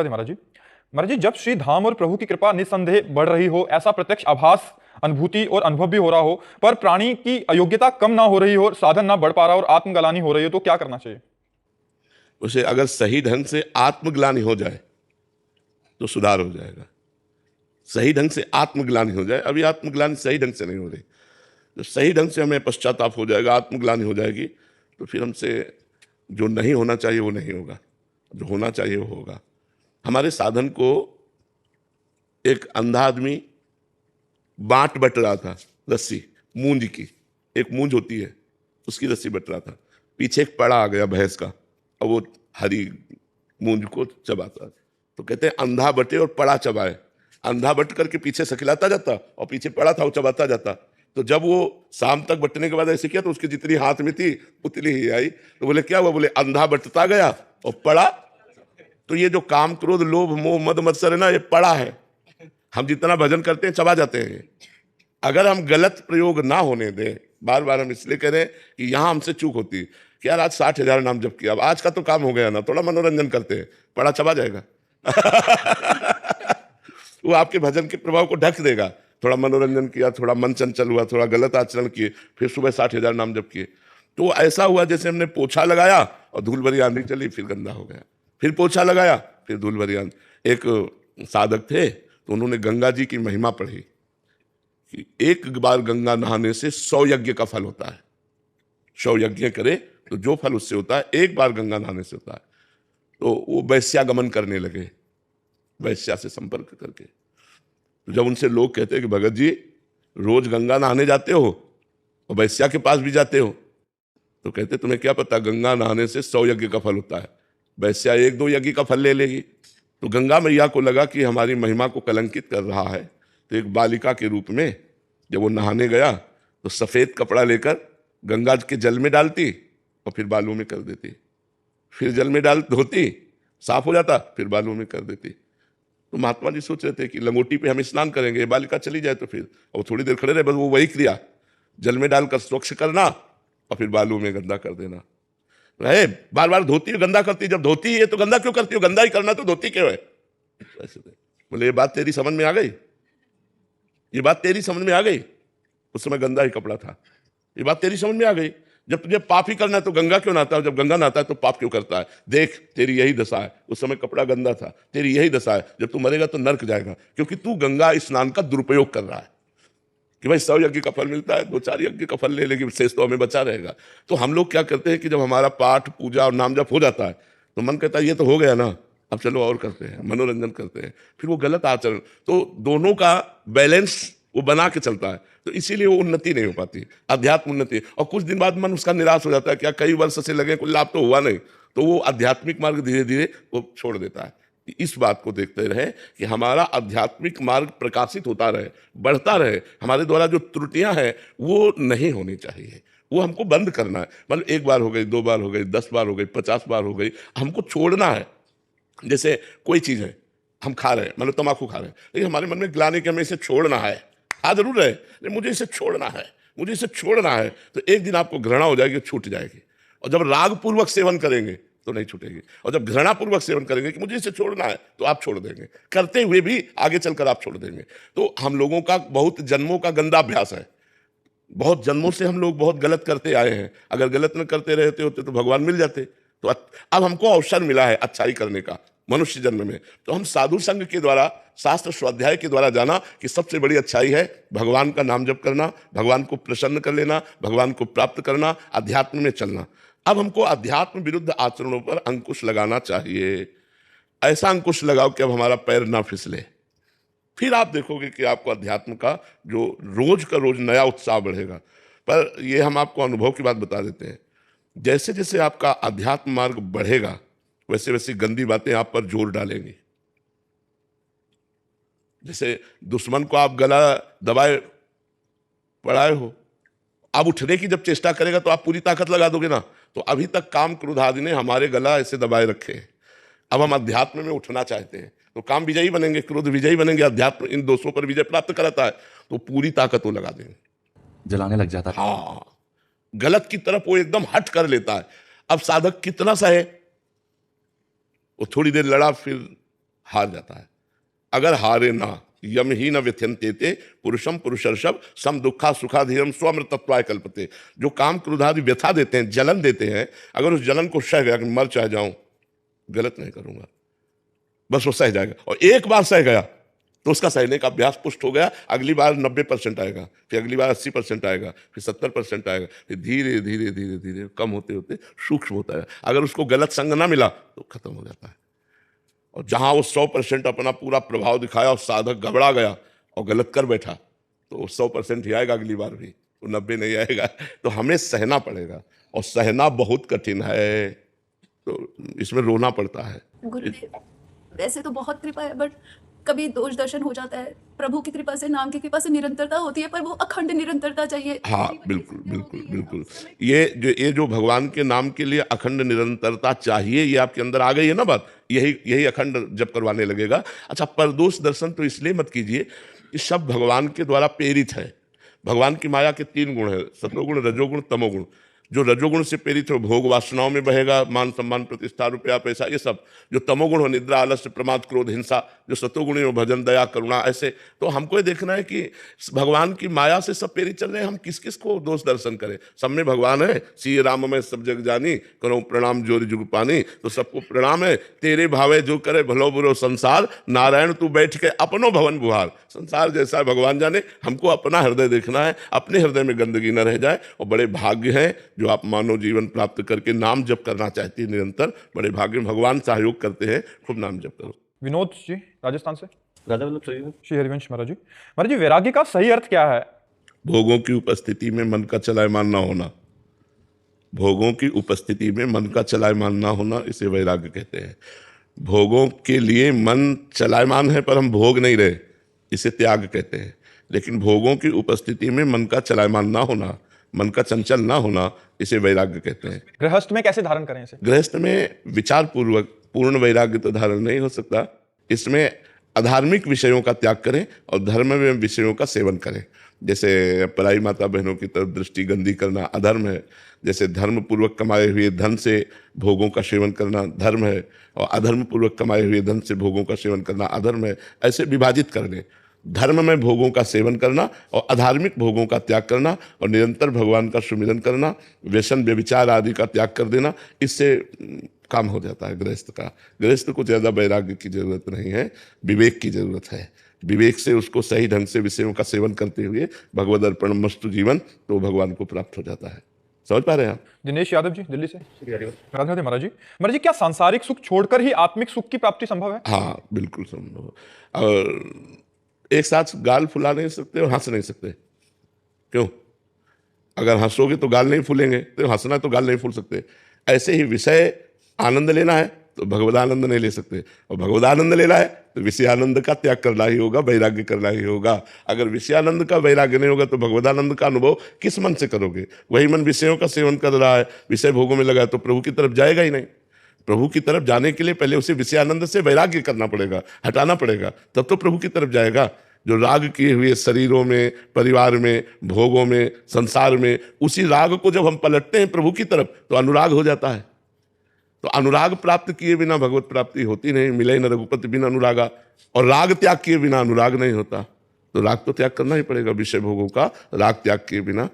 महाराज जी। महाराज जी, जब श्री धाम और प्रभु की कृपा निस्संदेह बढ़ रही हो, ऐसा प्रत्यक्ष आभास, अनुभूति और अनुभव भी हो रहा हो, पर प्राणी की अयोग्यता कम ना हो रही हो, साधन ना बढ़ पा रहा हो और आत्मग्लानि हो रही हो, तो क्या करना चाहिए? उसे अगर सही ढंग से आत्मग्लानि हो जाए तो सुधार हो जाएगा। सही ढंग से आत्मग्लानि हो जाए, अभी आत्मग्लानि सही ढंग से नहीं हो रही, तो सही ढंग से हमें पश्चाताप हो जाएगा, आत्मग्लानि हो जाएगी, तो फिर हमसे जो नहीं होना चाहिए वो नहीं होगा, जो होना चाहिए वो होगा। हमारे साधन को एक अंधा आदमी बांट बट रहा था, रस्सी मूंज की, एक मूंज होती है उसकी रस्सी बट रहा था, पीछे एक पड़ा आ गया भैंस का और वो हरी मूंज को चबाता, तो कहते हैं अंधा बटे और पड़ा चबाए। अंधा बट करके पीछे से खिलाता जाता और पीछे पड़ा था वो चबाता जाता। तो जब वो शाम तक बटने के बाद ऐसे किया तो उसकी जितनी हाथ में थी उतनी ही आई। तो बोले क्या हुआ? बोले अंधा बटता गया और पड़ा। तो ये जो काम क्रोध लोभ मोह मद मत्सर है ना, ये पड़ा है। हम जितना भजन करते हैं चबा जाते हैं। अगर हम गलत प्रयोग ना होने दें, बार बार हम इसलिए करें कि यहां हमसे चूक होती कि यार आज 60,000 नाम जप किया, अब आज का तो काम हो गया ना, थोड़ा मनोरंजन करते हैं, पड़ा चबा जाएगा। वो आपके भजन के प्रभाव को ढक देगा। थोड़ा मनोरंजन किया, थोड़ा मन चंचल हुआ, थोड़ा गलत आचरण किए, फिर सुबह 60,000 नाम जप किए, तो ऐसा हुआ जैसे हमने पोछा लगाया और धूल भरी आंधी चली, फिर गंदा हो गया। फिर पोछा लगाया, फिर धूल भरी आंधी। एक साधक थे तो उन्होंने गंगा जी की महिमा पढ़ी कि एक बार गंगा नहाने से 100 यज्ञ का फल होता है। 100 यज्ञ करे तो जो फल उससे होता है एक बार गंगा नहाने से होता है। तो वो वैश्यागमन करने लगे, वैश्या से संपर्क करके। तो जब उनसे लोग कहते हैं कि भगत जी रोज गंगा नहाने जाते हो और वैश्या के पास भी जाते हो, तो कहते तुम्हें क्या पता गंगा नहाने से 100 यज्ञ का फल होता है, वैश्या 1-2 यज्ञ का फल ले लेगी। तो गंगा मैया को लगा कि हमारी महिमा को कलंकित कर रहा है, तो एक बालिका के रूप में जब वो नहाने गया तो सफेद कपड़ा लेकर गंगा के जल में डालती और फिर बालू में कर देती, फिर जल में डाल धोती, साफ हो जाता, फिर बालू में कर देती। तो महात्मा जी सोच रहे थे कि लंगोटी पे हम स्नान करेंगे, बालिका चली जाए तो फिर, और थोड़ी देर खड़े रहे, बस वो वही क्रिया, जल में डालकर स्वच्छ करना और फिर बालू में गंदा कर देना। रहे बार बार धोती है गंदा करती, जब धोती है तो गंदा क्यों करती हो? गंदा ही करना तो धोती क्यों है? ऐसे बोले ये बात तेरी समझ में आ गई, ये बात तेरी समझ में आ गई। उस समय गंदा ही कपड़ा था, ये बात तेरी समझ में आ गई। जब तुझे पाप ही करना है तो गंगा क्यों नहाता है? जब गंगा नहाता है तो पाप क्यों करता है? देख तेरी यही दशा है, उस समय कपड़ा गंदा था, तेरी यही दशा है, जब तू मरेगा तो नरक जाएगा, क्योंकि तू गंगा स्नान का दुरुपयोग कर रहा है कि भाई 100 यज्ञ का फल मिलता है, 2-4 यज्ञ का फल ले लेगी, शेष तो हमें बचा रहेगा। तो हम लोग क्या करते हैं कि जब हमारा पाठ पूजा और नाम जप हो जाता है तो मन कहता है ये तो हो गया ना, अब चलो और करते हैं, मनोरंजन करते हैं, फिर वो गलत आचरण। तो दोनों का बैलेंस वो बना के चलता है, तो इसीलिए वो उन्नति नहीं हो पाती, अध्यात्म उन्नति। और कुछ दिन बाद मन उसका निराश हो जाता है, क्या कई वर्ष से लगे कोई लाभ तो हुआ नहीं, तो वो आध्यात्मिक मार्ग धीरे धीरे वो छोड़ देता है। इस बात को देखते रहे कि हमारा आध्यात्मिक मार्ग प्रकाशित होता रहे, बढ़ता रहे, हमारे द्वारा जो त्रुटियां हैं वो नहीं होनी चाहिए, वो हमको बंद करना है। मतलब 1 बार हो गई, 2 बार हो गई, 10 बार हो गई, 50 बार हो गई, हमको छोड़ना है। जैसे कोई चीज है हम खा रहे हैं, मतलब तंबाकू खा रहे हैं, लेकिन हमारे मन में ग्लानि कि हमें इसे छोड़ना है, खा जरूर है लेकिन मुझे इसे छोड़ना है, मुझे इसे छोड़ना है, तो एक दिन आपको घृणा हो जाएगी, छूट जाएगी। और जब राग पूर्वक सेवन करेंगे तो नहीं छूटेगी, और जब घृणा पूर्वक सेवन करेंगे कि मुझे इसे छोड़ना है तो आप छोड़ देंगे, करते हुए भी आगे चलकर आप छोड़ देंगे। तो हम लोगों का बहुत जन्मों का गंदा अभ्यास है, बहुत जन्मों से हम लोग बहुत गलत करते आए हैं। अगर गलत न करते रहते होते तो भगवान मिल जाते। तो अब हमको अवसर मिला है अच्छाई करने का मनुष्य जन्म में, तो हम साधु संघ के द्वारा, शास्त्र स्वाध्याय के द्वारा जाना कि सबसे बड़ी अच्छाई है भगवान का नाम जप करना, भगवान को प्रसन्न कर लेना, भगवान को प्राप्त करना, अध्यात्म में चलना। अब हमको अध्यात्म विरुद्ध आचरणों पर अंकुश लगाना चाहिए। ऐसा अंकुश लगाओ कि अब हमारा पैर ना फिसले, फिर आप देखोगे कि आपको अध्यात्म का जो रोज का रोज नया उत्साह बढ़ेगा। पर ये हम आपको अनुभव की बात बता देते हैं, जैसे जैसे आपका अध्यात्म मार्ग बढ़ेगा वैसे वैसे गंदी बातें आप पर जोर डालेंगी। जैसे दुश्मन को आप गला दबाए पड़ाए हो, अब उठने की जब चेष्टा करेगा तो आप पूरी ताकत लगा दोगे ना। तो अभी तक काम क्रोध आदि ने हमारे गला ऐसे दबाए रखे हैं, अब हम अध्यात्म में उठना चाहते हैं तो काम विजयी बनेंगे, क्रोध विजयी बनेंगे, अध्यात्म इन दोषों पर विजय प्राप्त कराता है, तो पूरी ताकत वो लगा देंगे, जलाने लग जाता है। हाँ, गलत की तरफ वो एकदम हट कर लेता है। अब साधक कितना सहे, वो थोड़ी देर लड़ा, फिर हार जाता है। अगर हारे ना, यम ही न व्यथ्यन्ते पुरुषम पुरुषर्षभ सम दुखा सुखाधीरम स्वमृतत्वाय कल्पते। जो काम क्रोधादि व्यथा देते हैं, जलन देते हैं, अगर उस जलन को सह गया कि मर चाहे जाऊं, गलत नहीं करूंगा, बस वो सह जाएगा। और एक बार सह गया तो उसका सहने का अभ्यास पुष्ट हो गया, अगली बार 90% आएगा, फिर अगली बार 80% आएगा, फिर 70% आएगा, फिर धीरे धीरे धीरे धीरे कम होते होते सूक्ष्म होता है। अगर उसको गलत संग ना मिला तो खत्म हो जाता है। और जहां वो 100% अपना पूरा प्रभाव दिखाया और साधक घबरा गया और गलत कर बैठा, तो 100% ही आएगा अगली बार भी, वो 90 नहीं आएगा। तो हमें सहना पड़ेगा, और सहना बहुत कठिन है, तो इसमें रोना पड़ता है। गुरुदेव, वैसे तो बहुत कृपा है, बट कभी दोष दर्शन हो जाता है। प्रभु की कृपा से, नाम की कृपा से निरंतरता होती है, पर वो अखंड निरंतरता चाहिए। हाँ, बिल्कुल बिल्कुल बिल्कुल। ये जो भगवान के नाम के लिए अखंड निरंतरता चाहिए, ये आपके अंदर आ गई है ना बात, यही अखंड जप करवाने लगेगा। अच्छा, परदोष दर्शन तो इसलिए मत कीजिए कि सब भगवान के द्वारा प्रेरित है। भगवान की माया के 3 गुण है, सतोगुण, रजोगुण, तमोगुण। जो रजोगुण से प्रेरित हो, भोग वासनाओं में बहेगा, मान सम्मान प्रतिष्ठा रुपया पैसा ये सब। जो तमोगुण हो, निद्रा, आलस्य, प्रमाद, क्रोध, हिंसा। जो सतोगुणी हो, भजन, दया, करुणा, ऐसे। तो हमको ये देखना है कि भगवान की माया से सब प्रेरित चल रहे हैं, हम किस किस को दोष दर्शन करें। सब में भगवान है, सी राम में सब जग जानी, करो प्रणाम जोरी जुग पानी। तो सबको प्रणाम है, तेरे भावे जो करे भलो बुरो संसार, नारायण तू बैठ के अपनो भवन बुहार। संसार जैसा भगवान जाने, हमको अपना हृदय देखना है, अपने हृदय में गंदगी न रह जाए। और बड़े भाग्य हैं जो आप मानव जीवन प्राप्त करके नाम जप करना चाहती है निरंतर, बड़े भाग्य, भगवान सहयोग करते हैं, खूब नाम जप करो। विनोद जी राजस्थान से। राजा वल्लभ सही है। श्री हरिवंश महाराज जी, वैराग्य का सही अर्थ क्या है? भोगों की उपस्थिति में मन का चलायमान ना होना। भोगों की उपस्थिति में मन का चलायमान ना होना, इसे वैराग्य कहते हैं। भोगों के लिए मन चलायमान है पर हम भोग नहीं रहे, इसे त्याग कहते हैं। लेकिन भोगों की उपस्थिति में मन का चलायमान ना होना, मन का चंचल ना होना, इसे वैराग्य कहते हैं। गृहस्थ में कैसे धारण करें इसे? गृहस्थ में विचार पूर्वक पूर्ण वैराग्य तो धारण नहीं हो सकता। इसमें अधार्मिक विषयों का त्याग करें और धर्म में विषयों का सेवन करें। जैसे पराई माता बहनों की तरफ दृष्टि गंदी करना अधर्म है, जैसे धर्म पूर्वक कमाए हुए धन से भोगों का सेवन करना धर्म है, और अधर्म पूर्वक कमाए हुए धन से भोगों का सेवन करना अधर्म है। ऐसे विभाजित कर लें, धर्म में भोगों का सेवन करना और अधार्मिक भोगों का त्याग करना, और निरंतर भगवान का सुमिरन करना, व्यसन व्यभिचार आदि का त्याग कर देना। इससे काम हो जाता है गृहस्थ का। गृहस्थ को ज़्यादा वैराग्य की जरूरत नहीं है, विवेक की जरूरत है। विवेक से उसको सही ढंग से विषयों का सेवन करते हुए भगवद अर्पण मस्तु जीवन, तो भगवान को प्राप्त हो जाता है। समझ पा रहे हैं आप? दिनेश यादव जी दिल्ली से। राधे राधे महाराज जी, क्या सांसारिक सुख छोड़कर ही आत्मिक सुख की प्राप्ति संभव है? हाँ, बिल्कुल संभव। और एक साथ गाल फुला नहीं सकते और हंस नहीं सकते। क्यों? अगर हंसोगे तो गाल नहीं फूलेंगे, तो हंसना है तो गाल नहीं फूल सकते। ऐसे ही विषय आनंद लेना है तो भगवदानंद नहीं ले सकते, और भगवदानंद लेना है तो विषयानंद का त्याग करना ही होगा, वैराग्य करना ही होगा। अगर विषयानंद का वैराग्य नहीं होगा तो भगवदानंद का अनुभव किस मन से करोगे? वही मन विषयों का सेवन कर रहा है, विषय भोगों में लगा है, तो प्रभु की तरफ जाएगा ही नहीं। प्रभु की तरफ जाने के लिए पहले उसे विषयानंद से वैराग्य करना पड़ेगा, हटाना पड़ेगा, तब तो प्रभु की तरफ जाएगा। जो राग किए हुए शरीरों में, परिवार में, भोगों में, संसार में, उसी राग को जब हम पलटते हैं प्रभु की तरफ तो अनुराग हो जाता है। तो अनुराग प्राप्त किए बिना भगवत प्राप्ति होती नहीं। मिले न रघुपति बिना अनुरागा। और राग त्याग किए बिना अनुराग नहीं होता। तो राग तो त्याग करना ही पड़ेगा, विषय भोगों का राग त्याग किए बिना